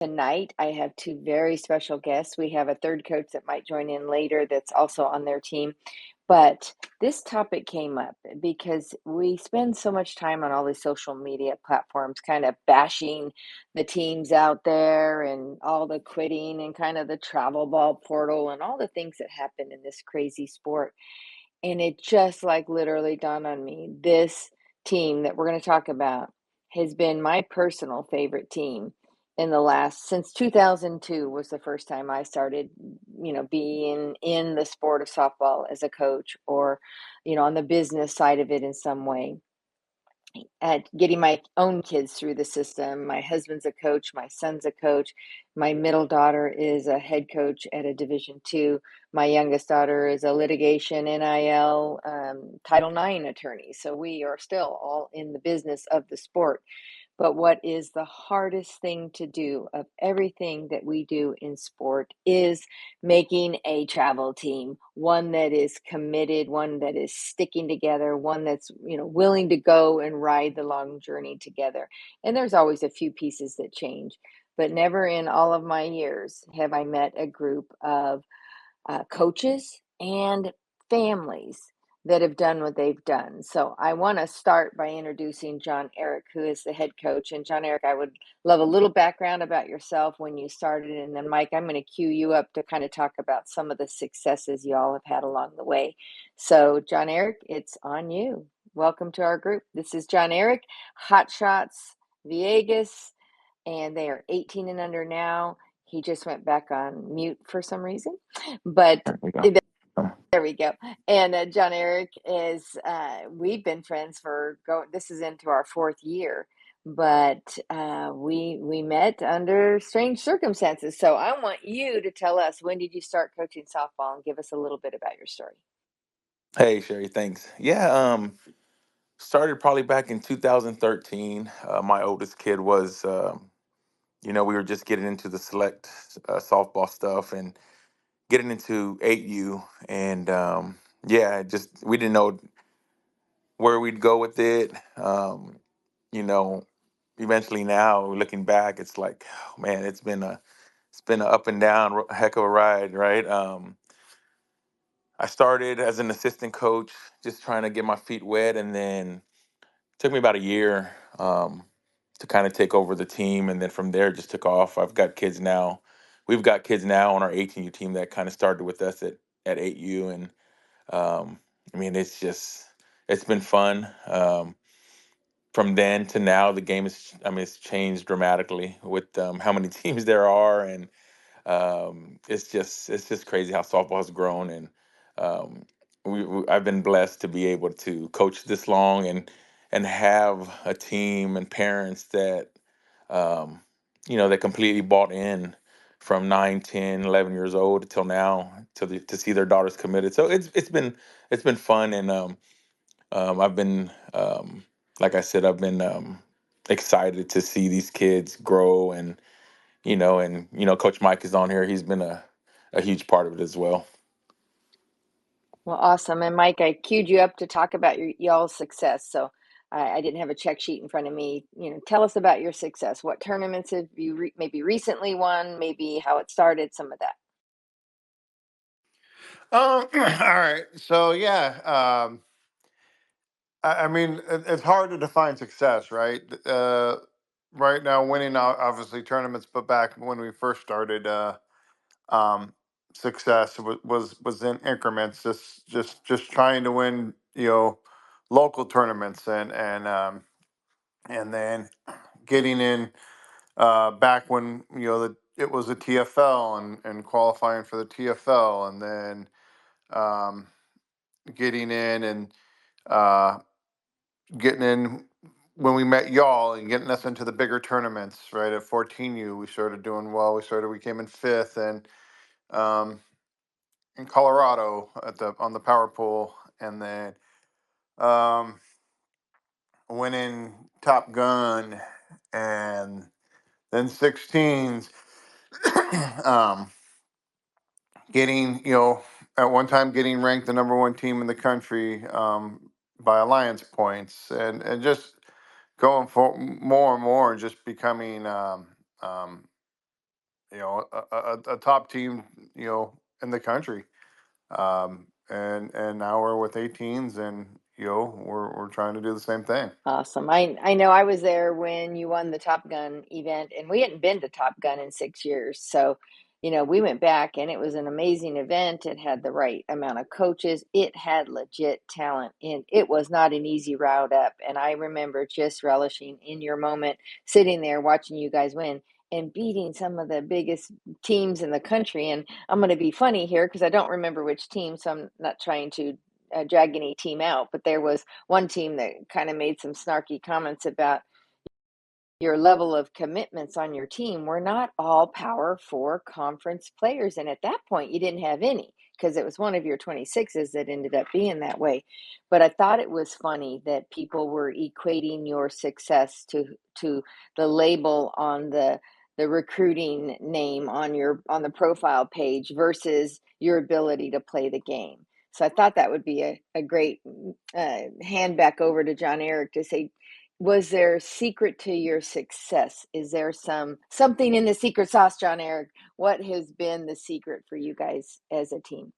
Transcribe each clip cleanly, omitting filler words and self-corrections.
Tonight, I have two very special guests. We have a third coach that might join in later that's also on their team. But this topic came up because we spend so much time on all these social media platforms, kind of bashing the teams out there and all the quitting and kind of the travel ball portal and all the things that happen in this crazy sport. And it just like literally dawned on me. This team that we're going to talk about has been my personal favorite team in the last since 2002 was the first time I started, being in the sport of softball as a coach or, on the business side of it in some way at getting my own kids through the system. My husband's a coach, my son's a coach, my middle daughter is a head coach at a Division two. My youngest daughter is a litigation NIL Title IX attorney. So we are still all in the business of the sport. But what is the hardest thing to do of everything that we do in sport is making a travel team, one that is committed, one that is sticking together, one that's, willing to go and ride the long journey together. And there's always a few pieces that change, but never in all of my years have I met a group of coaches and families that have done what they've done. So I want to start by introducing John Eric, who is the head coach. And John Eric, I would love a little background about yourself when you started. And then, Mike, I'm going to cue you up to kind of talk about some of the successes you all have had along the way. So, John Eric, it's on you. Welcome to our group. This is John Eric, Hot Shots Viegas, and they are 18 and under now. He just went back on mute for some reason, but There we go. there we go. And John Eric is, we've been friends this is into our fourth year, but we met under strange circumstances. So I want you to tell us, when did you start coaching softball, and give us a little bit about your story. Hey, Sherry, thanks. Yeah, started probably back in 2013. My oldest kid was, we were just getting into the select softball stuff and getting into 8U. And yeah, just we didn't know where we'd go with it. You know, Eventually now, looking back, it's like, oh, man, it's been a up and down heck of a ride, right? I started as an assistant coach, just trying to get my feet wet, and then took me about a year to kind of take over the team, and then from there just took off. I've got kids now. We've got kids now on our 18U team that kind of started with us at 8U, and I mean it's been fun. From then to now, the game is I mean it's changed dramatically with how many teams there are, and it's just crazy how softball has grown, and um, I've been blessed to be able to coach this long and have a team and parents that um, that completely bought in from 9, 10, 11 years old until now to see their daughters committed. So it's been fun, and I've been like I said, I've been excited to see these kids grow, and Coach Mike is on here. He's been a huge part of it as well. Well, awesome. And Mike, I queued you up to talk about y'all's success. So I didn't have a check sheet in front of me. Tell us about your success. What tournaments have you maybe recently won? Maybe how it started, some of that. All right. So yeah, I mean, it's hard to define success, right? Right now, winning obviously tournaments, but back when we first started, um, success was in increments, just trying to win, local tournaments and then getting in back when it was a TFL and qualifying for the TFL, and then um, getting in and uh, getting in when we met y'all and getting us into the bigger tournaments. Right at 14U, we started doing well. We came in fifth, and um, in Colorado on the power pool, and then um, winning Top Gun, and then 16s. um, Getting at one time getting ranked the number one team in the country by alliance points, and just going for more and more, and just becoming a top team, in the country. And now we're with 18s, and we're trying to do the same thing. Awesome. I know I was there when you won the Top Gun event, and we hadn't been to Top Gun in 6 years. So, we went back and it was an amazing event. It had the right amount of coaches. It had legit talent, and it was not an easy route up. And I remember just relishing in your moment, sitting there watching you guys win and beating some of the biggest teams in the country. And I'm going to be funny here because I don't remember which team, so I'm not trying to drag any team out, but there was one team that kind of made some snarky comments about your level of commitments on your team were not all Power Four conference players. And at that point, you didn't have any because it was one of your 26s that ended up being that way. But I thought it was funny that people were equating your success to the label on the recruiting name on the profile page versus your ability to play the game. So I thought that would be a great hand back over to John Eric to say, was there a secret to your success? Is there something in the secret sauce, John Eric? What has been the secret for you guys as a team?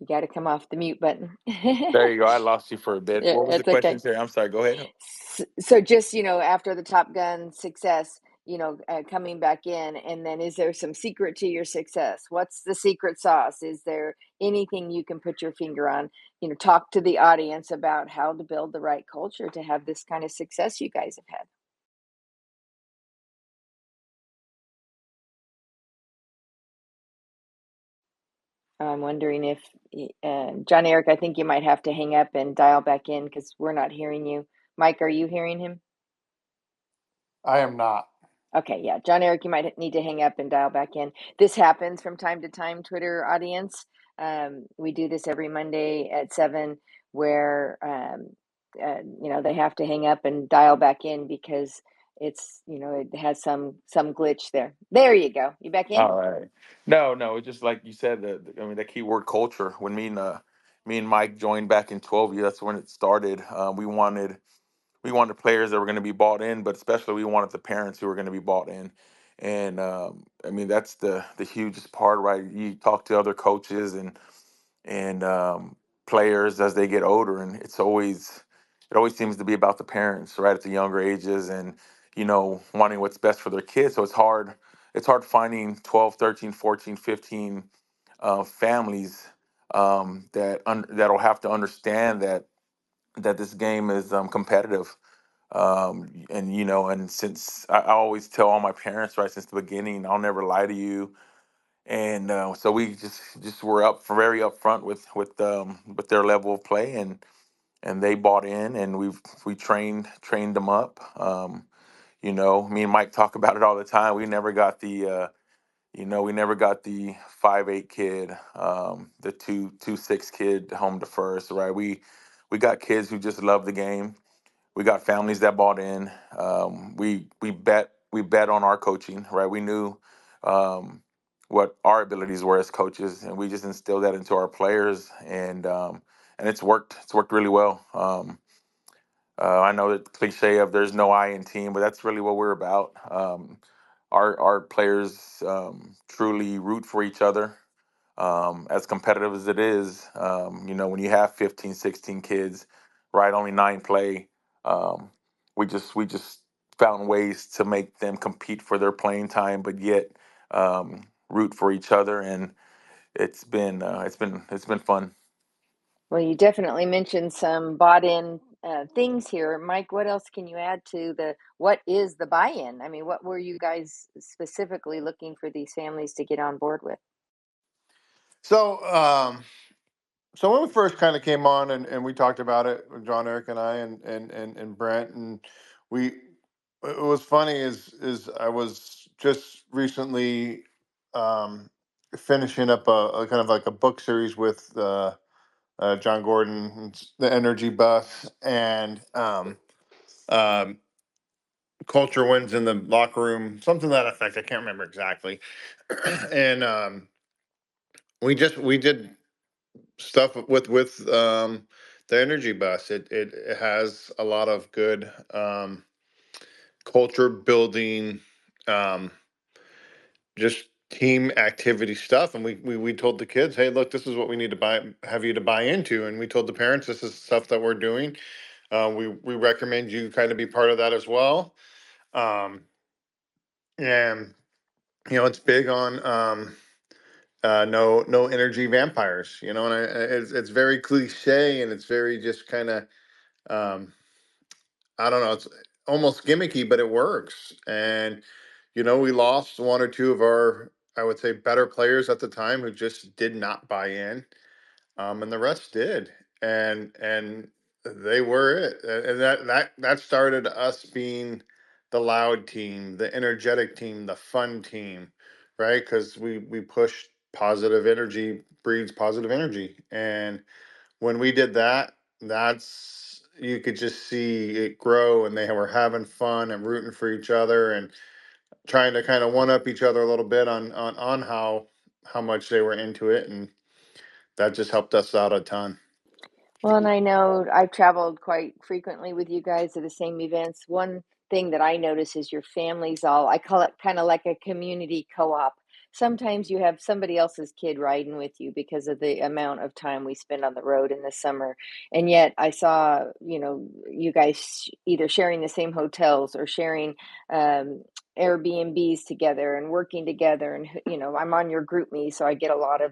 You got to come off the mute button. There you go. I lost you for a bit. Yeah, What was the it's question, okay. Sarah? I'm sorry. Go ahead. So just, after the Top Gun success, coming back in, and then is there some secret to your success? What's the secret sauce? Is there anything you can put your finger on? Talk to the audience about how to build the right culture to have this kind of success you guys have had. I'm wondering if, John Eric, I think you might have to hang up and dial back in because we're not hearing you. Mike, are you hearing him? I am not. Okay, yeah. John Eric, you might need to hang up and dial back in. This happens from time to time, Twitter audience. We do this every Monday at 7 where, they have to hang up and dial back in because it has some glitch there. There you go. You back in? All right. No, no, it's just like you said. I mean, the key word culture. When me and Mike joined back in 12 years, that's when it started. We wanted players that were going to be bought in, but especially we wanted the parents who were going to be bought in. And I mean, that's the hugest part, right? You talk to other coaches and players as they get older, and it always seems to be about the parents, right, at the younger ages, and wanting what's best for their kids. So it's hard finding 12, 13, 14, 15 families that'll have to understand that this game is competitive. And since I always tell all my parents, right, since the beginning, I'll never lie to you. And so we just were very upfront with their level of play, and they bought in, and we trained them up. Me and Mike talk about it all the time. We never got the 5'8" kid, the 2'6" kid home to first, right? We got kids who just love the game. We got families that bought in. We bet on our coaching, right? We knew um, what our abilities were as coaches, and we just instilled that into our players, and it's worked. It's worked really well. I know that cliche of "there's no I in team," but that's really what we're about. Our players truly root for each other. As competitive as it is, when you have 15, 16 kids, right, only 9 play, um, we just found ways to make them compete for their playing time, but yet root for each other, and it's been fun. Well, you definitely mentioned some bought in things here. Mike, what else can you add to what is the buy in? I mean, what were you guys specifically looking for these families to get on board with? So, so when we first kind of came on, and we talked about it, John, Eric, and I, and Brent, and we, it was funny is I was just recently um, finishing up a kind of like a book series with John Gordon, the Energy Bus, and um, culture wins in the locker room, something to that effect. I can't remember exactly. And we did stuff with the energy bus. It has a lot of good culture building, um, just team activity stuff. And we told the kids, hey, look, this is what we need to have you to buy into. And we told the parents, this is stuff that we're doing. We recommend you kind of be part of that as well. Um, and it's big on no energy vampires. And it's very cliche, and it's very just kind of um, I don't know. It's almost gimmicky, but it works. And we lost one or two of our, I would say, better players at the time who just did not buy in, and the rest did, and they were it. And that started us being the loud team, the energetic team, the fun team, right? Because we pushed positive energy breeds positive energy, and when we did that, that's you could just see it grow, and they were having fun and rooting for each other and trying to kind of one up each other a little bit on how much they were into it, and that just helped us out a ton. Well, and I know I've traveled quite frequently with you guys to the same events. One thing that I notice is your families all, I call it kind of like a community co-op. Sometimes you have somebody else's kid riding with you because of the amount of time we spend on the road in the summer. And yet I saw, you guys either sharing the same hotels or sharing um, Airbnbs together and working together. And, I'm on your group me, so I get a lot of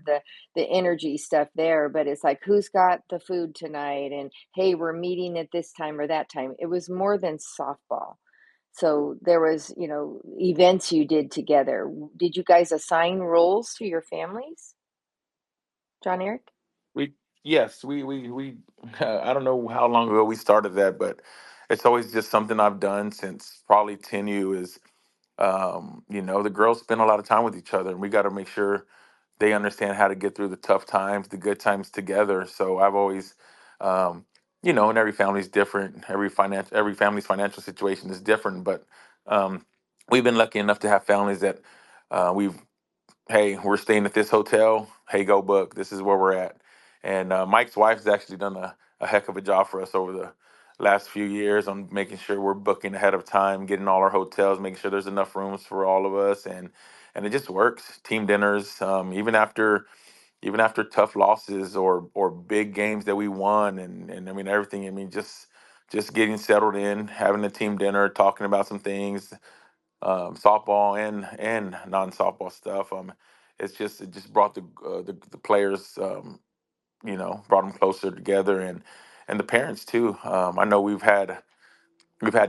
the energy stuff there, but it's like who's got the food tonight, and hey, we're meeting at this time or that time. It was more than softball. So there was, events you did together. Did you guys assign roles to your families, John Eric? We Yes, we I don't know how long ago we started that, but it's always just something I've done since probably 10U is the girls spend a lot of time with each other, and we got to make sure they understand how to get through the tough times, the good times together. So I've always and every family's different. Every family's financial situation is different, but um we've been lucky enough to have families that we've hey, we're staying at this hotel. Hey, go book. This is where we're at. And Mike's wife has actually done a heck of a job for us over the last few years on making sure we're booking ahead of time, getting all our hotels, making sure there's enough rooms for all of us, and it just works. Team dinners, even after tough losses or big games that we won, and I mean everything. I mean just getting settled in, having a team dinner, talking about some things, softball and non-softball stuff. It just brought the players, brought them closer together, and the parents too. I know we've had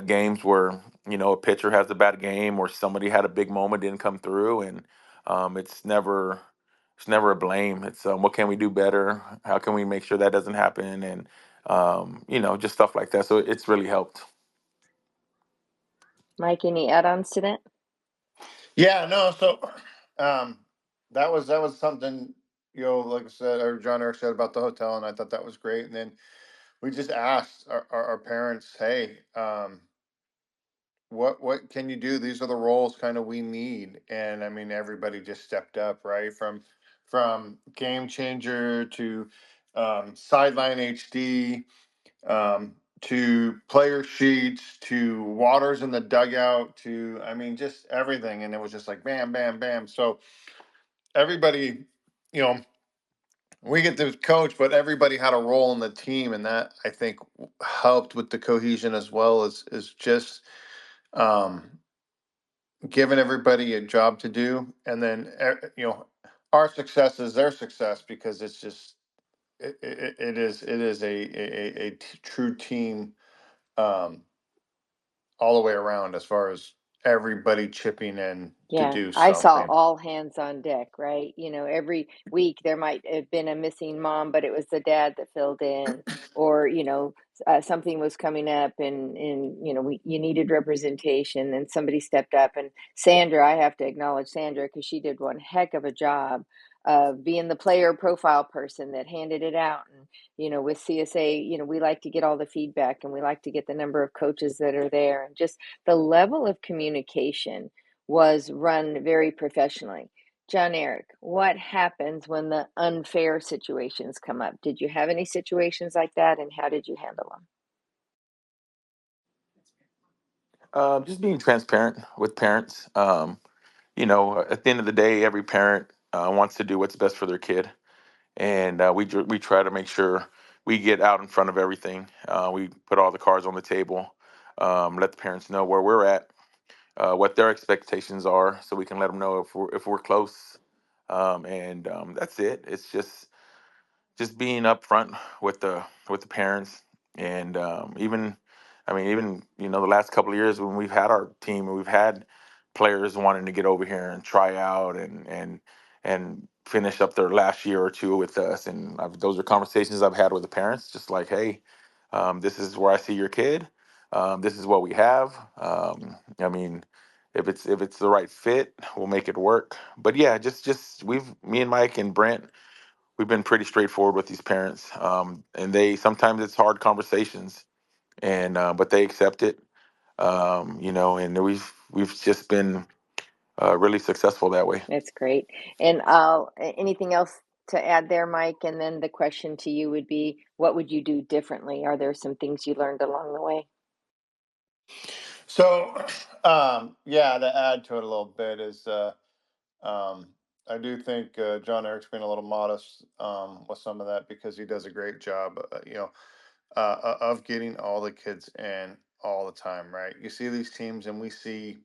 games where a pitcher has a bad game or somebody had a big moment didn't come through, and it's never a blame. It's what can we do better? How can we make sure that doesn't happen? And just stuff like that. So it's really helped. Mike, any add-ons to that? Yeah, no. So um, that was something, like I said, or John Eric said about the hotel, and I thought that was great. And then we just asked our parents, hey, what can you do? These are the roles kind of we need. And I mean, everybody just stepped up, right? From game changer to sideline HD, to player sheets, to waters in the dugout, to, I mean, just everything. And it was just like bam, bam, bam. So everybody, you know, we get to coach, but everybody had a role in the team, and that I think helped with the cohesion as well as just um, giving everybody a job to do, and then our success is their success because it's just it is a true team, um, all the way around as far as everybody chipping in to Yeah, do I saw something. all hands on deck, right? Every week there might have been a missing mom, but it was the dad that filled in, or something was coming up, and you needed representation, and somebody stepped up. And Sandra, I have to acknowledge Sandra because she did one heck of a job of being the player profile person that handed it out. And with CSA, we like to get all the feedback, and we like to get the number of coaches that are there, and just the level of communication was run very professionally. John Eric, what happens when the unfair situations come up? Did you have any situations like that, and how did you handle them? Just being transparent with parents. At the end of the day, every parent wants to do what's best for their kid, and we try to make sure we get out in front of everything. We put all the cards on the table, let the parents know where we're at, what their expectations are, so we can let them know if we're close. And that's it. It's just being upfront with the parents, and even I mean even the last couple of years when we've had our team and we've had players wanting to get over here and try out and finish up their last year or two with us, and those are conversations I've had with the parents, just like, hey, this is where I see your kid. This is what we have. I mean, if it's the right fit, we'll make it work. But yeah, just we've me and Mike and Brent, we've been pretty straightforward with these parents, and they sometimes it's hard conversations, and but they accept it, and we've just been really successful that way. That's great. And anything else to add there, Mike? And then the question to you would be, what would you do differently? Are there some things you learned along the way? So, yeah, to add to it a little bit is, um, I do think John Eric's been a little modest with some of that because he does a great job, of getting all the kids in all the time, right? You see these teams, and we see,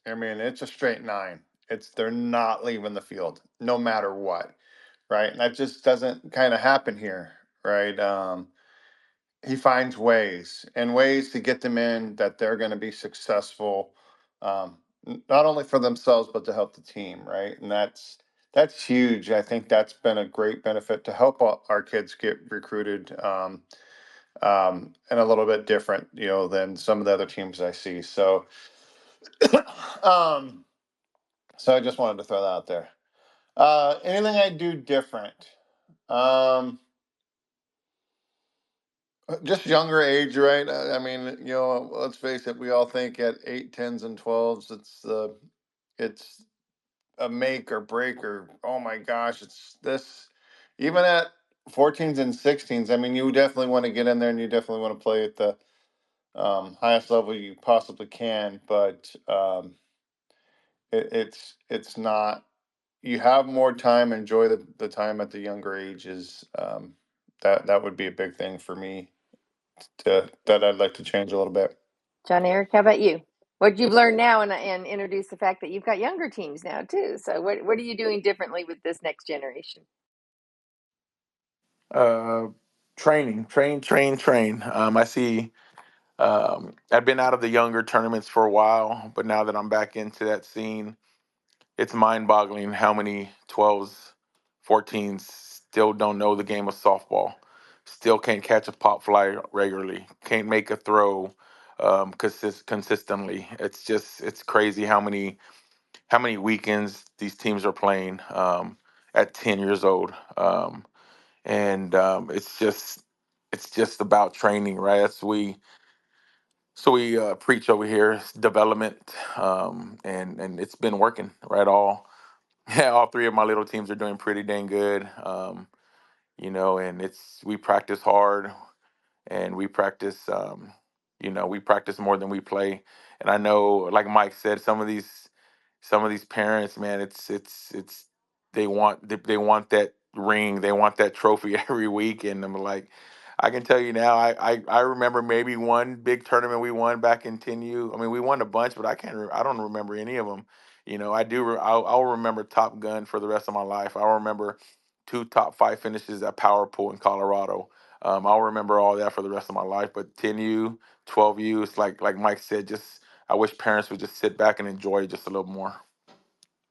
I mean, it's a straight nine. It's they're not leaving the field no matter what, right? And that just doesn't kind of happen here, right? He finds ways to get them in that they're going to be successful, not only for themselves but to help the team, right? And that's huge. I think that's been a great benefit to help our kids get recruited, and a little bit different, than some of the other teams I see. So, um, so I just wanted to throw that out there. Anything I do different? Um, just younger age, right? I mean, let's face it. We all think at eight, tens, and 12s, it's a make or break, or oh my gosh, it's this. Even at 14s and 16s, I mean, you definitely want to get in there, and you definitely want to play at the highest level you possibly can. But it's not. You have more time. Enjoy the time at the younger ages. That would be a big thing for me that I'd like to change a little bit. John Eric, how about you? What you've learned now, and introduce the fact that you've got younger teams now too. So what are you doing differently with this next generation? Uh, Training, train. I see. I've been out of the younger tournaments for a while, but now that I'm back into that scene, it's mind-boggling how many 12s, 14s still don't know the game of softball, still can't catch a pop fly regularly, can't make a throw consistently. It's crazy how many weekends these teams are playing at 10 years old, and it's just about training, right? So we preach over here is development, and it's been working, right? Yeah, all three of my little teams are doing pretty dang good. And we practice hard, and we practice more than we play. And I know, like Mike said, some of these parents, man, it's they want that ring, they want that trophy every week, and I'm like, I can tell you now, I remember maybe one big tournament we won back in 10U. I mean, we won a bunch, but I don't remember any of them. I'll remember Top Gun for the rest of my life. I'll remember two top five finishes at Power Pool in Colorado. I'll remember all that for the rest of my life. But 10U, 12U, it's like Mike said, just I wish parents would just sit back and enjoy it just a little more.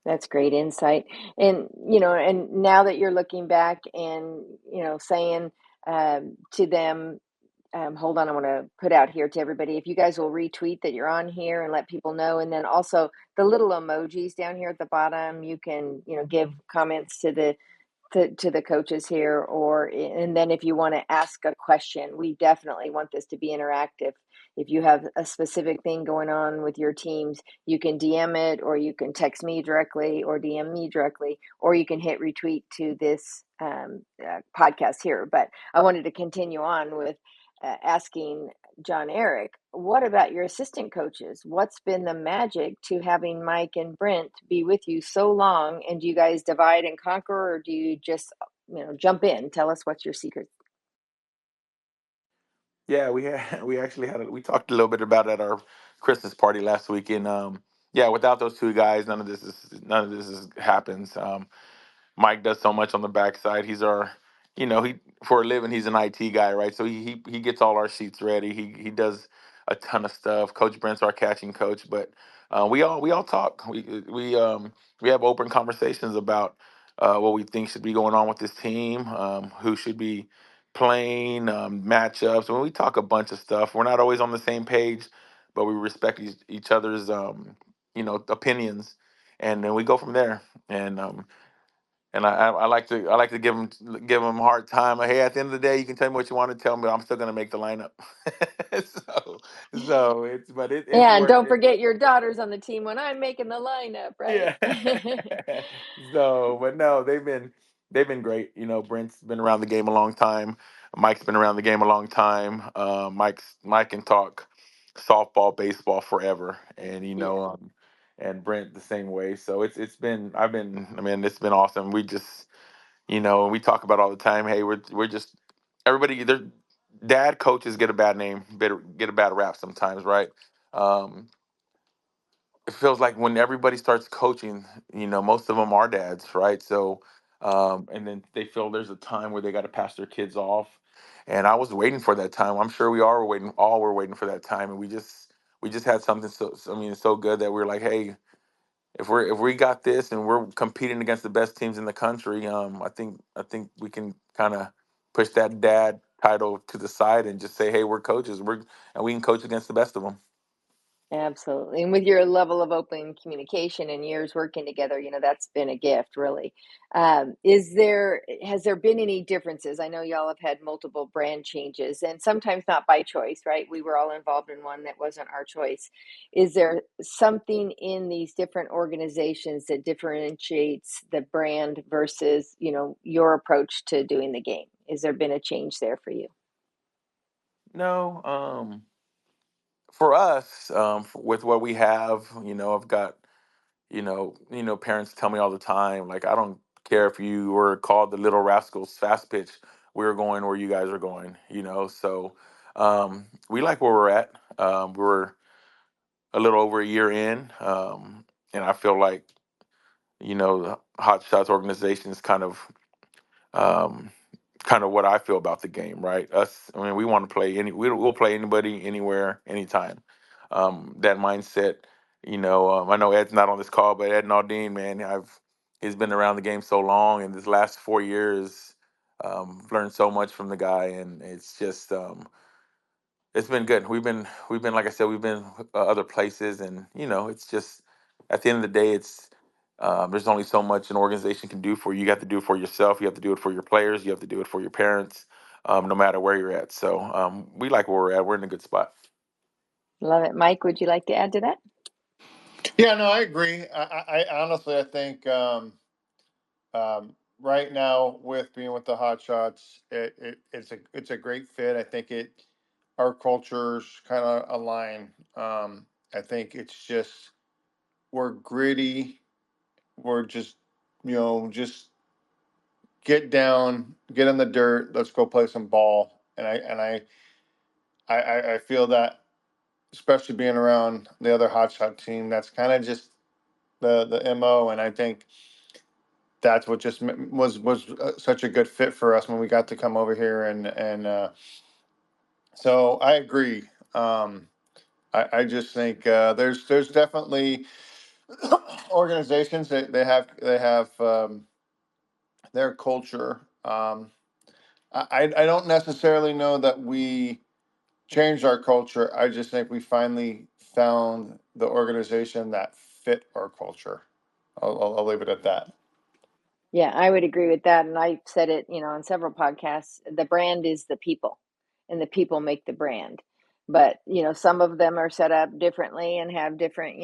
That's great insight. And now that you're looking back and saying to them, hold on, I want to put out here to everybody. If you guys will retweet that you're on here and let people know, and then also the little emojis down here at the bottom, you can give comments to the coaches here, and then if you want to ask a question, we definitely want this to be interactive. if you have a specific thing going on with your teams, you can DM it, or you can text me directly, or DM me directly, or you can hit retweet to this podcast here. But I wanted to continue on with asking John Eric, what about your assistant coaches? What's been the magic to having Mike and Brent be with you so long? And do you guys divide and conquer, or do you just, jump in? Tell us what's your secret. Yeah, we actually we talked a little bit about it at our Christmas party last week, and yeah, without those two guys, none of this is happens. Mike does so much on the backside. He's our, he for a living he's an IT guy, right? So he gets all our sheets ready. He does a ton of stuff. Coach Brent's our catching coach, but we all talk. We have open conversations about what we think should be going on with this team, who should be playing, matchups. When we talk a bunch of stuff, we're not always on the same page, but we respect each other's opinions, and then we go from there. And I like to give them a hard time. Hey, at the end of the day, you can tell me what you want to tell me, but I'm still gonna make the lineup. so it's And work. don't forget your daughter's on the team when I'm making the lineup, right? Yeah. So, but no, they've been great. Brent's been around the game a long time. Mike's been around the game a long time. Mike can talk softball, baseball forever, and Yeah. and Brent the same way. So it's been I've been I mean it's been awesome. We talk about all the time. Hey, we're just everybody. Their dad coaches get a bad name, get a bad rap sometimes, right? Um, it feels like when everybody starts coaching, most of them are dads, right? So, and then they feel there's a time where they got to pass their kids off, and I was waiting for that time. I'm sure we are waiting, all were waiting for that time, and we just had something so good that we were like, hey, if we got this and we're competing against the best teams in the country, I think we can kind of push that dad title to the side and just say, hey, we're coaches, and we can coach against the best of them. Absolutely. And with your level of open communication and years working together, that's been a gift, really. Has there been any differences? I know y'all have had multiple brand changes, and sometimes not by choice, right? We were all involved in one that wasn't our choice. Is there something in these different organizations that differentiates the brand versus, your approach to doing the game? Has there been a change there for you? No, for us, with what we have, I've got, parents tell me all the time, like, I don't care if you were called the Little Rascals fast pitch, we're going where you guys are going, So, we like where we're at. We're a little over a year in, and I feel like, the Hot Shots organization is um, kind of what I feel about the game, right? I mean, we want to play we'll play anybody, anywhere, anytime. That mindset, I know Ed's not on this call, but Ed Naldine, man, he's been around the game so long, and this last 4 years, learned so much from the guy, and it's been good. We've been like I said, we've been other places, and it's just at the end of the day, it's there's only so much an organization can do for you. You have to do it for yourself. You have to do it for your players. You have to do it for your parents, no matter where you're at. So we like where we're at. We're in a good spot. Love it. Mike, would you like to add to that? Yeah, no, I agree. I honestly, I think right now with being with the Hot Shots, it's a great fit. I think our cultures kind of align. I think it's just we're gritty. We're just get down, get in the dirt. Let's go play some ball. And I feel that, especially being around the other Hot Shot team, that's kind of just the mo. And I think that's what just was such a good fit for us when we got to come over here. And so I agree. Um, I just think there's definitely organizations that they have their culture. I don't necessarily know that we changed our culture. I just think we finally found the organization that fit our culture. I'll leave it at that. Yeah, I would agree with that. And I've said it, on several podcasts. The brand is the people, and the people make the brand. but some of them are set up differently and have different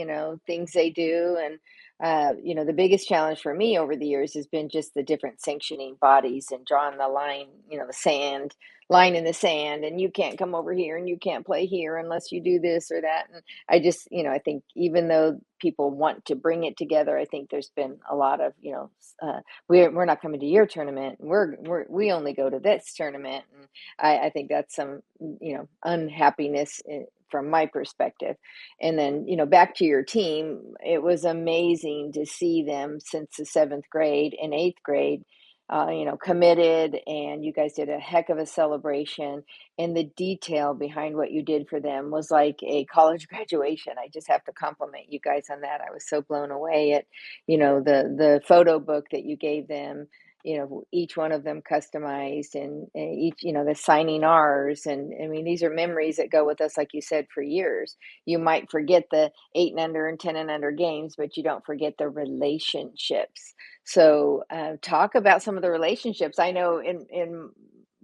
things they do. And the biggest challenge for me over the years has been just the different sanctioning bodies and drawing the line, the sand line in the sand, and you can't come over here and you can't play here unless you do this or that. And I just, I think even though people want to bring it together, I think there's been a lot of, we're not coming to your tournament. We only go to this tournament. And I think that's some, unhappiness from my perspective. And then, back to your team, it was amazing to see them since the seventh grade and eighth grade, committed, and you guys did a heck of a celebration. And the detail behind what you did for them was like a college graduation. I just have to compliment you guys on that. I was so blown away at, the photo book that you gave them, each one of them customized, and each, the signing ours. And I mean, these are memories that go with us, like you said, for years. You might forget the 8 and under and 10 and under games, but you don't forget the relationships. So talk about some of the relationships. I know in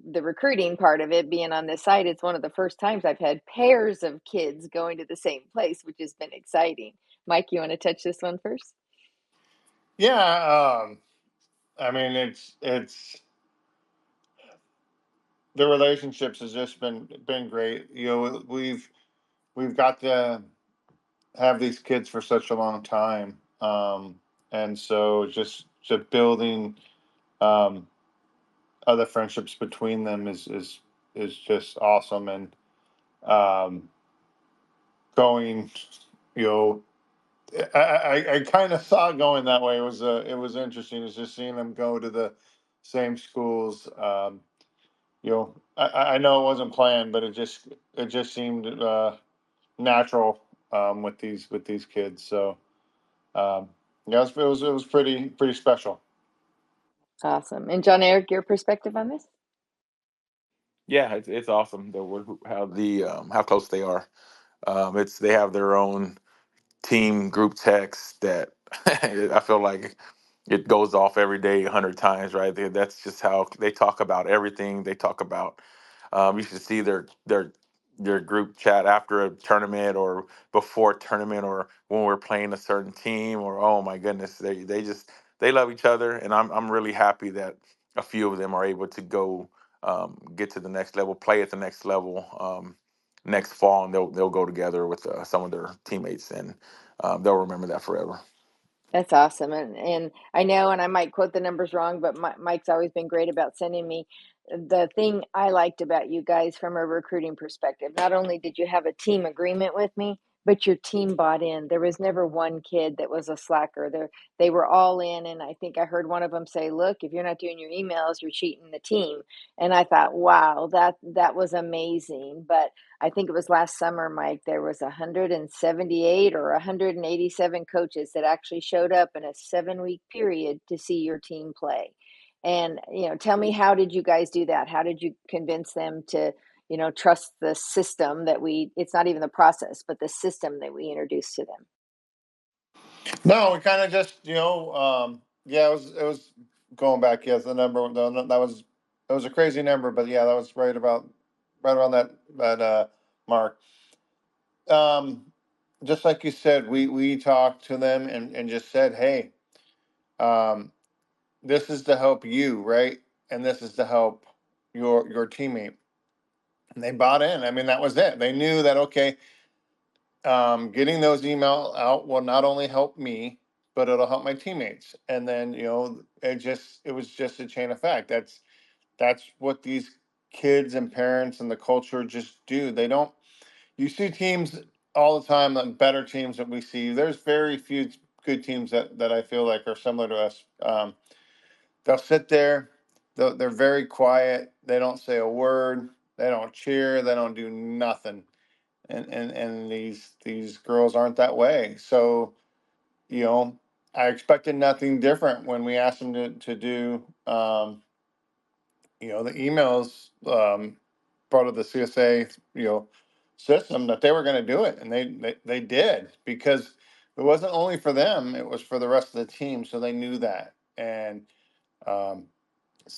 the recruiting part of it, being on this site, it's one of the first times I've had pairs of kids going to the same place, which has been exciting. Mike, you want to touch this one first? Yeah, I mean, it's the relationships has just been great. We've got to have these kids for such a long time, and so just building um, other friendships between them is just awesome. And um, going, you know, I kind of saw it going that way. It was interesting. It's just seeing them go to the same schools. I know it wasn't planned, but it just seemed natural with these kids. So yeah, it was pretty special. Awesome. And John Eric, your perspective on this? Yeah, it's awesome how close they are. It's they have their own team group text that I feel like it goes off every day 100 times, right? That's just how they talk about everything. They talk about you should see their group chat after a tournament or before a tournament or when we're playing a certain team, or oh my goodness, they love each other. And I'm really happy that a few of them are able to go get to the next level, play at the next level next fall, and they'll go together with some of their teammates, and they'll remember that forever. That's awesome. And I know, and I might quote the numbers wrong, but Mike's always been great about sending me. The thing I liked about you guys from a recruiting perspective, not only did you have a team agreement with me, but your team bought in. There was never one kid that was a slacker. They were all in, and I think I heard one of them say, "Look, if you're not doing your emails, you're cheating the team." And I thought, "Wow, that was amazing." But I think it was last summer, Mike, there was 178 or 187 coaches that actually showed up in a 7-week period to see your team play. And, tell me, how did you guys do that? How did you convince them to, trust the system it's not even the process, but the system that we introduced to them? No, we kind of just yeah, it was going back. Yes, the number that was a crazy number, but yeah, that was right around that mark. Um, just like you said, we talked to them and just said, hey, um, this is to help you, right? And this is to help your teammate. And they bought in. I mean, that was it. They knew that, okay, getting those email out will not only help me, but it'll help my teammates. And then, it was just a chain effect. That's what these kids and parents and the culture just do. They don't, you see teams all the time, like better teams that we see. There's very few good teams that I feel like are similar to us. They'll sit there, they're very quiet. They don't say a word. They don't cheer. They don't do nothing. And these girls aren't that way. So you know, I expected nothing different when we asked them to do the emails part of the CSA system, that they were going to do it, and they did, because it wasn't only for them, it was for the rest of the team, so they knew that. And um,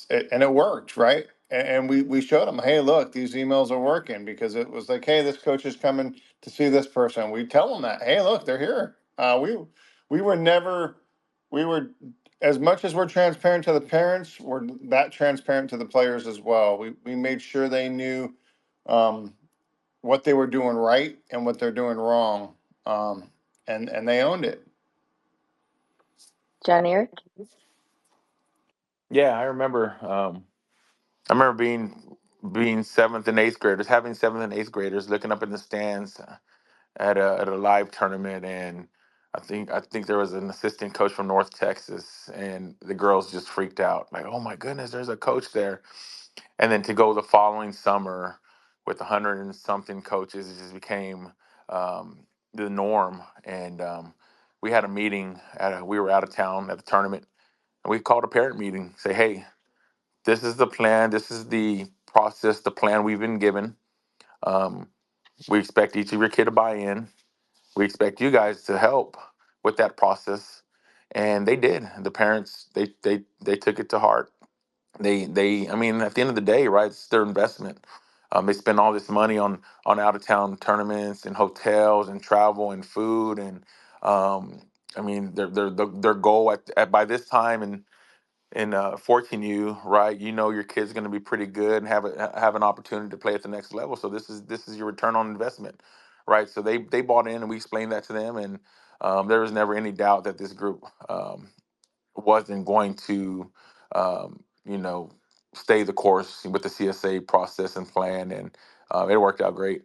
and it worked, right? And we showed them, hey, look, these emails are working, because it was like, hey, this coach is coming to see this person. We tell them that, hey, look, they're here. We were never, we were, as much as we're transparent to the parents, we're that transparent to the players as well. We made sure they knew um, what they were doing right and what they're doing wrong, um, and they owned it. John Eric? Yeah, I remember being seventh and eighth graders, having seventh and eighth graders looking up in the stands at a live tournament, and I think there was an assistant coach from North Texas, and the girls just freaked out, like, oh my goodness, there's a coach there. And then to go the following summer with 100 and something coaches, it just became um, the norm. And we had a meeting we were out of town at the tournament, and we called a parent meeting, say, hey, this is the plan, this is the process, the plan we've been given. Um, we expect each of your kid to buy in. We expect you guys to help with that process. And they did. The parents, they took it to heart. I mean, at the end of the day, right, it's their investment. They spend all this money on out of town tournaments and hotels and travel and food, and I mean, their goal at by this time in 14U, right? You know your kid's going to be pretty good and have an opportunity to play at the next level. So this is your return on investment, right? So they bought in, and we explained that to them, and there was never any doubt that this group wasn't going to, you know, stay the course with the CSA process and plan, and it worked out great.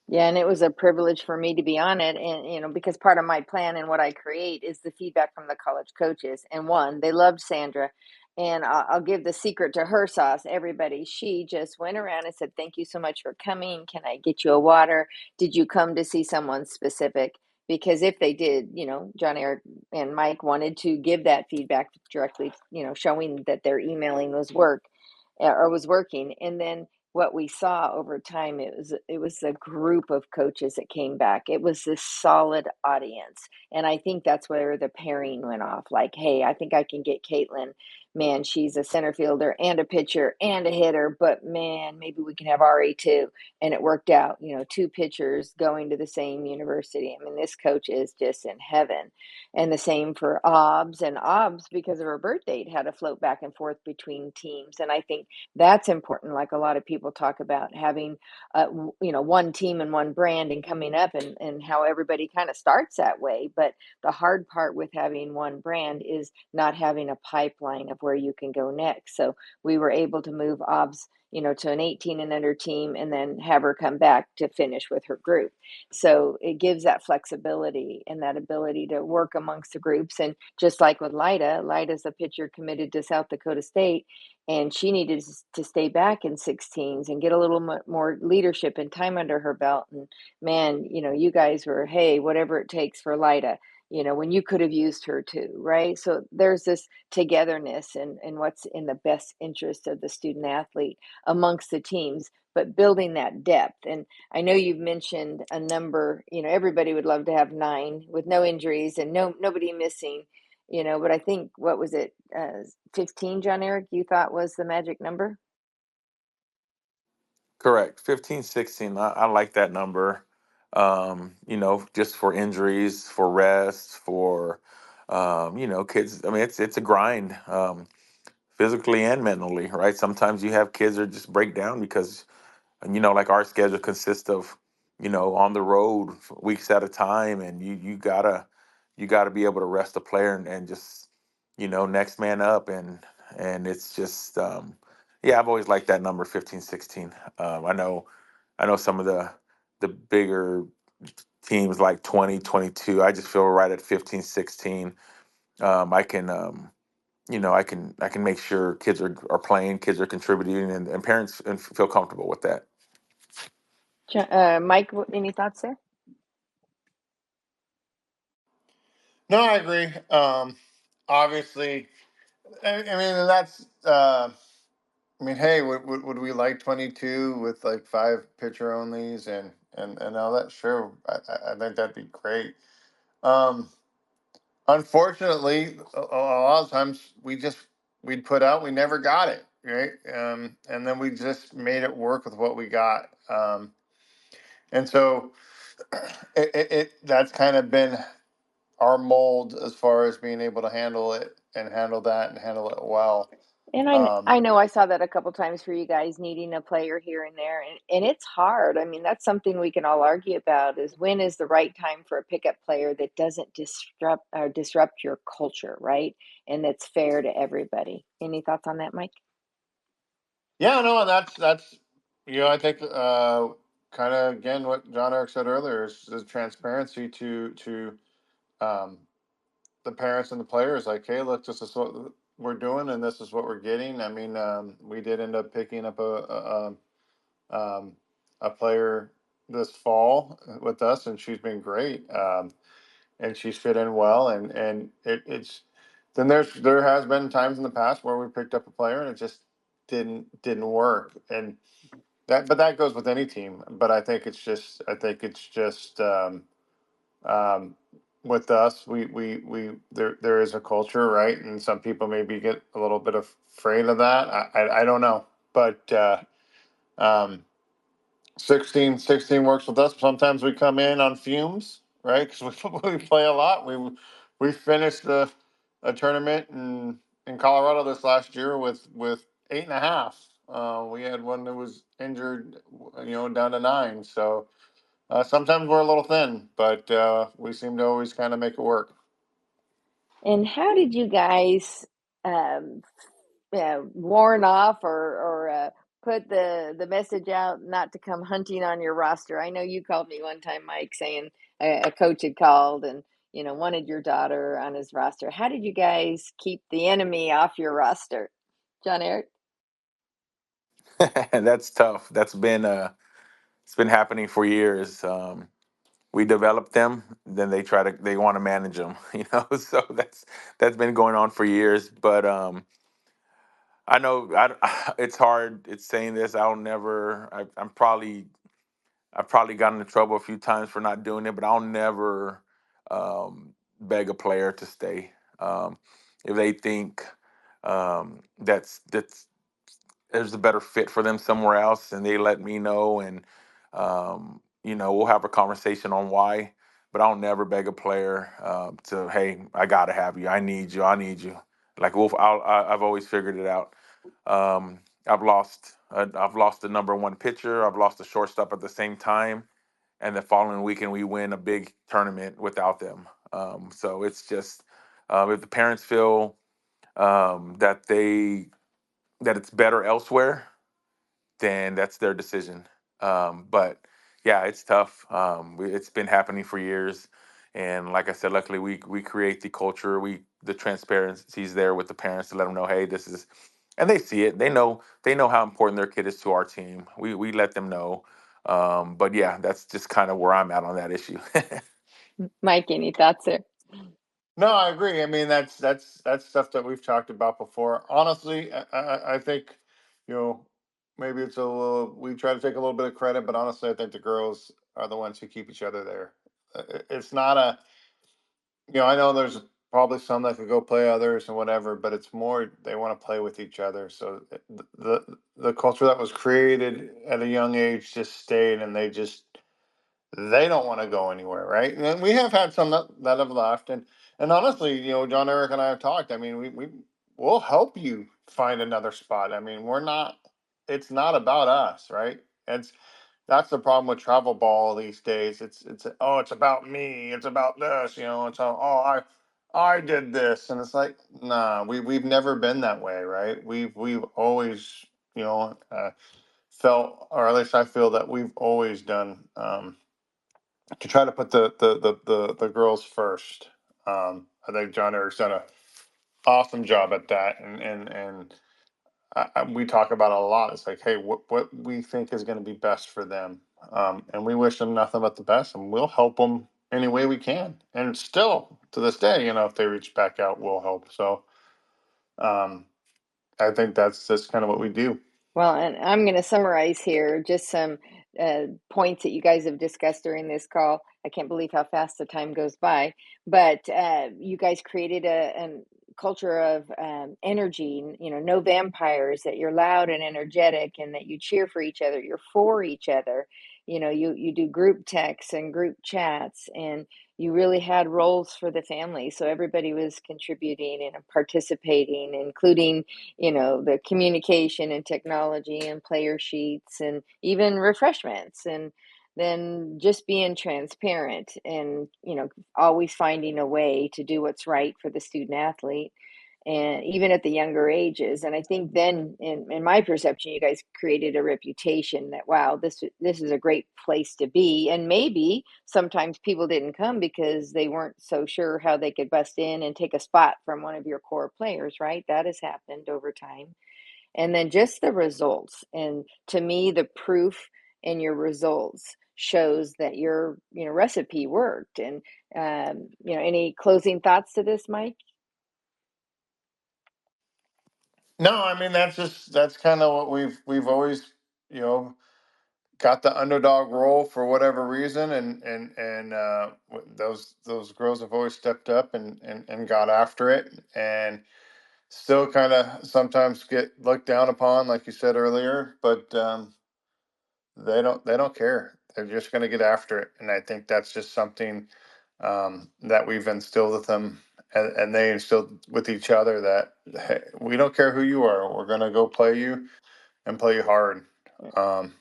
Yeah, and it was a privilege for me to be on it, and because part of my plan and what I create is the feedback from the college coaches. And one, they loved Sandra, and I'll give the secret to her sauce. Everybody, she just went around and said, "Thank you so much for coming. Can I get you a water? Did you come to see someone specific?" Because if they did, John Eric and Mike wanted to give that feedback directly, showing that their emailing was working, and then what we saw over time, it was a group of coaches that came back. It was this solid audience, and I think that's where the pairing went off. Like, hey, I think I can get Caitlin. Man, she's a center fielder and a pitcher and a hitter, but man, maybe we can have Ari too. And it worked out. Two pitchers going to the same university. I mean, this coach is just in heaven. And the same for Obbs, and Obbs, because of her birth date, had to float back and forth between teams. And I think that's important. Like a lot of people talk about having, one team and one brand and coming up, and how everybody kind of starts that way. But the hard part with having one brand is not having a pipeline of where you can go next. So we were able to move OBS, to an 18 and under team, and then have her come back to finish with her group. So it gives that flexibility and that ability to work amongst the groups. And just like with Lida's a pitcher committed to South Dakota State, and she needed to stay back in 16s and get a little more leadership and time under her belt. And man, you guys were, hey, whatever it takes for Lida, when you could have used her too, right? So there's this togetherness and what's in the best interest of the student athlete amongst the teams, but building that depth. And I know you've mentioned a number, everybody would love to have 9 with no injuries and nobody missing, but I think, what was it, 15, John Eric, you thought was the magic number? Correct. 15, 16. I like that number. Just for injuries, for rest, for kids. I mean, it's a grind, physically and mentally, right? Sometimes you have kids that just break down because, and like our schedule consists of, on the road for weeks at a time, and you gotta be able to rest a player and just, next man up, and it's just yeah, I've always liked that number 15, 16. I know some of the bigger teams like 20, 22. I just feel right at 15, 16. I can I can make sure kids are playing, kids are contributing, and parents and feel comfortable with that. Mike, any thoughts there? No, I agree. Obviously, I mean, that's. I mean, hey, would we like 22 with like 5 pitcher onlys and all that? Sure, I think that'd be great. Um, Unfortunately, a lot of times we'd put out, we never got it, right? And then we just made it work with what we got. And so that's kind of been our mold as far as being able to handle it and handle that and handle it well. And I know I saw that a couple times for you guys needing a player here and there, and it's hard. I mean, that's something we can all argue about is when is the right time for a pickup player that doesn't disrupt your culture, right? And that's fair to everybody. Any thoughts on that, Mike? Yeah, no, and that's I think kind of again what John Eric said earlier is the transparency to um, the parents and the players. Like, hey, look, this is what we're doing, and this is what we're getting. I mean, we did end up picking up a player this fall with us, and she's been great. And she's fit in well, and it's then there has been times in the past where we picked up a player and it just didn't work, and that goes with any team. But I think it's just um, with us, there is a culture, right? And some people maybe get a little bit afraid of that. I don't know, but um, 16 works with us. Sometimes we come in on fumes, right? Because we play a lot. We finished a tournament in Colorado this last year with 8.5. We had one that was injured, down to 9. So sometimes we're a little thin, but we seem to always kind of make it work. And how did you guys um, warn off or put the message out not to come hunting on your roster? I know you called me one time, Mike, saying a coach had called and wanted your daughter on his roster. How did you guys keep the enemy off your roster, John Eric? That's tough. It's been happening for years. We develop them, then they want to manage them, So that's been going on for years. But I know it's hard. It's saying this. I'll never. I've probably gotten in trouble a few times for not doing it, but I'll never beg a player to stay if they think that's there's a better fit for them somewhere else, and they let me know, and we'll have a conversation on why. But I'll never beg a player to, hey, I gotta have you. I need you. I need you. Like Wolf, I've always figured it out. I've lost the number one pitcher. I've lost the shortstop at the same time, and the following weekend we win a big tournament without them. So it's just if the parents feel that it's better elsewhere, then that's their decision. But yeah, it's tough. It's been happening for years, and like I said, luckily we create the culture. The transparency's there with the parents to let them know, hey, this is, and they see it. They know how important their kid is to our team. We let them know. But yeah, that's just kind of where I'm at on that issue. Mike, any thoughts there? No, I agree. I mean, that's stuff that we've talked about before. Honestly, I think, you know, maybe it's a little. We try to take a little bit of credit, but honestly, I think the girls are the ones who keep each other there. It's not a. I know there's probably some that could go play others and whatever, but it's more they want to play with each other. So the culture that was created at a young age just stayed, and they don't want to go anywhere, right? And then we have had some that have left, and honestly, John Eric and I have talked. I mean, we'll help you find another spot. I mean, we're not. It's not about us, right? It's That's the problem with travel ball these days. It's about me. It's about this. It's I did this, and it's like, nah. We've never been that way, right? We've always you know uh, felt, or at least I feel that we've always done. To try to put the girls first. I think John Eric's done an awesome job at that, and we talk about it a lot. It's like, hey, what we think is going to be best for them, and we wish them nothing but the best, and we'll help them any way we can. And still to this day, if they reach back out, we'll help. So um, I think that's just kind of what we do. Well, and I'm going to summarize here just some points that you guys have discussed during this call. I can't believe how fast the time goes by, but you guys created culture of energy, no vampires, that you're loud and energetic and that you cheer for each other, you're for each other. You do group texts and group chats, and you really had roles for the family. So everybody was contributing and participating, including, the communication and technology and player sheets and even refreshments. And then just being transparent and, always finding a way to do what's right for the student athlete, and even at the younger ages. And I think then, in my perception, you guys created a reputation that, wow, this is a great place to be. And maybe sometimes people didn't come because they weren't so sure how they could bust in and take a spot from one of your core players, right? That has happened over time. And then just the results, and to me, the proof in your results shows that your, recipe worked. And any closing thoughts to this, Mike? No, I mean that's kind of what we've always, you know, got the underdog role for whatever reason, and those girls have always stepped up and got after it, and still kind of sometimes get looked down upon, like you said earlier, but they don't care. They're just going to get after it, and I think that's just something that we've instilled with them, and they instilled with each other that, hey, we don't care who you are. We're going to go play you and play you hard. Um,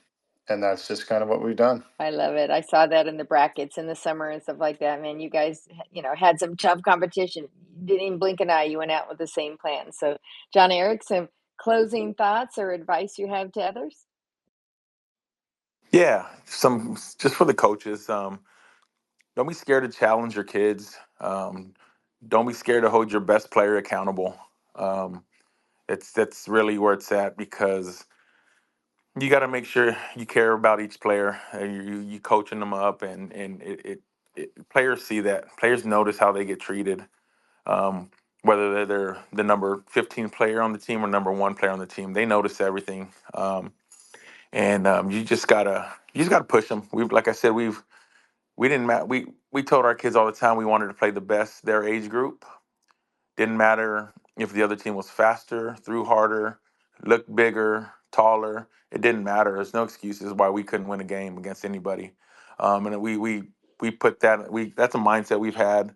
and that's just kind of what we've done. I love it. I saw that in the brackets in the summer and stuff like that. Man, you guys, had some tough competition. Didn't even blink an eye. You went out with the same plan. So, John Eric, some closing thoughts or advice you have to others? Yeah, some just for the coaches. Don't be scared to challenge your kids. Don't be scared to hold your best player accountable. Um, it's That's really where it's at, because you got to make sure you care about each player, and you coaching them up, and players see that. Players notice how they get treated, um, whether they're the number 15 player on the team or number one player on the team. They notice everything, and you just gotta push them. We Like I said, we didn't we told our kids all the time we wanted to play the best their age group. Didn't matter if the other team was faster, threw harder, looked bigger, taller. It didn't matter. There's no excuses why we couldn't win a game against anybody. And we put that we that's a mindset we've had,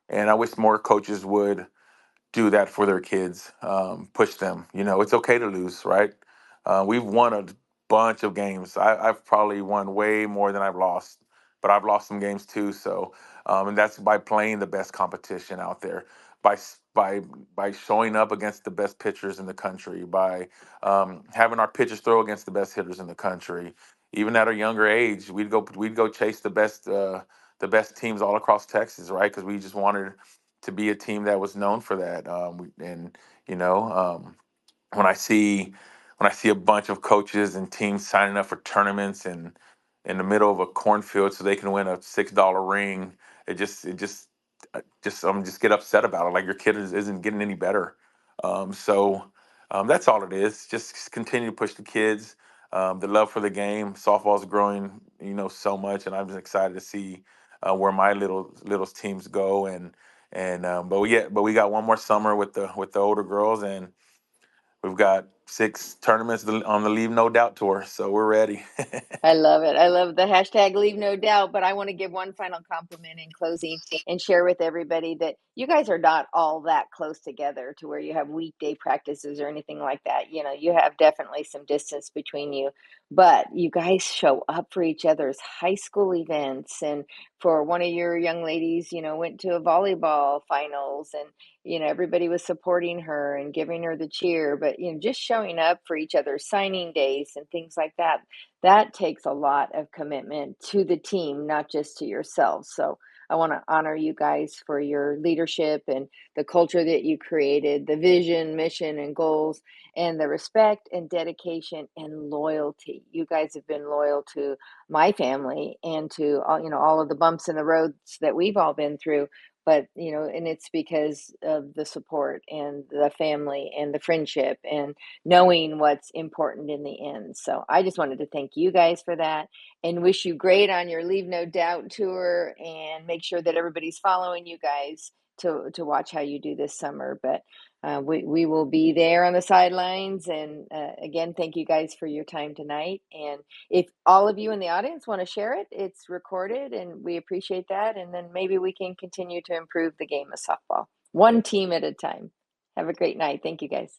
and I wish more coaches would do that for their kids. Push them. It's okay to lose, right? We've won a bunch of games. I've probably won way more than I've lost, but I've lost some games too. So, and that's by playing the best competition out there, by by showing up against the best pitchers in the country, by having our pitchers throw against the best hitters in the country. Even at a younger age, we'd go chase the best teams all across Texas, right? Because we just wanted to be a team that was known for that. And you know, when I see a bunch of coaches and teams signing up for tournaments and in the middle of a cornfield so they can win a $6 ring, it just I'm just get upset about it. Like, your kid isn't getting any better. That's all it is. Just continue to push the kids. The love for the game. Softball's growing, so much, and I'm just excited to see where my little teams go. But we got one more summer with the older girls, and we've got 6 tournaments on the Leave No Doubt tour, so we're ready. I love it. I love the hashtag leave no doubt. But I want to give one final compliment in closing and share with everybody that you guys are not all that close together to where you have weekday practices or anything like that. You have definitely some distance between you, but you guys show up for each other's high school events. And for one of your young ladies, went to a volleyball finals, and, everybody was supporting her and giving her the cheer. But, just showing up for each other's signing days and things like that, that takes a lot of commitment to the team, not just to yourselves. So I want to honor you guys for your leadership and the culture that you created, the vision, mission, and goals, and the respect and dedication and loyalty. You guys have been loyal to my family and to all of the bumps in the roads that we've all been through. But and it's because of the support and the family and the friendship and knowing what's important in the end. So I just wanted to thank you guys for that and wish you great on your Leave No Doubt tour, and make sure that everybody's following you guys to watch how you do this summer. But we will be there on the sidelines. And again, thank you guys for your time tonight. And if all of you in the audience want to share it, it's recorded, and we appreciate that. And then maybe we can continue to improve the game of softball, one team at a time. Have a great night. Thank you, guys.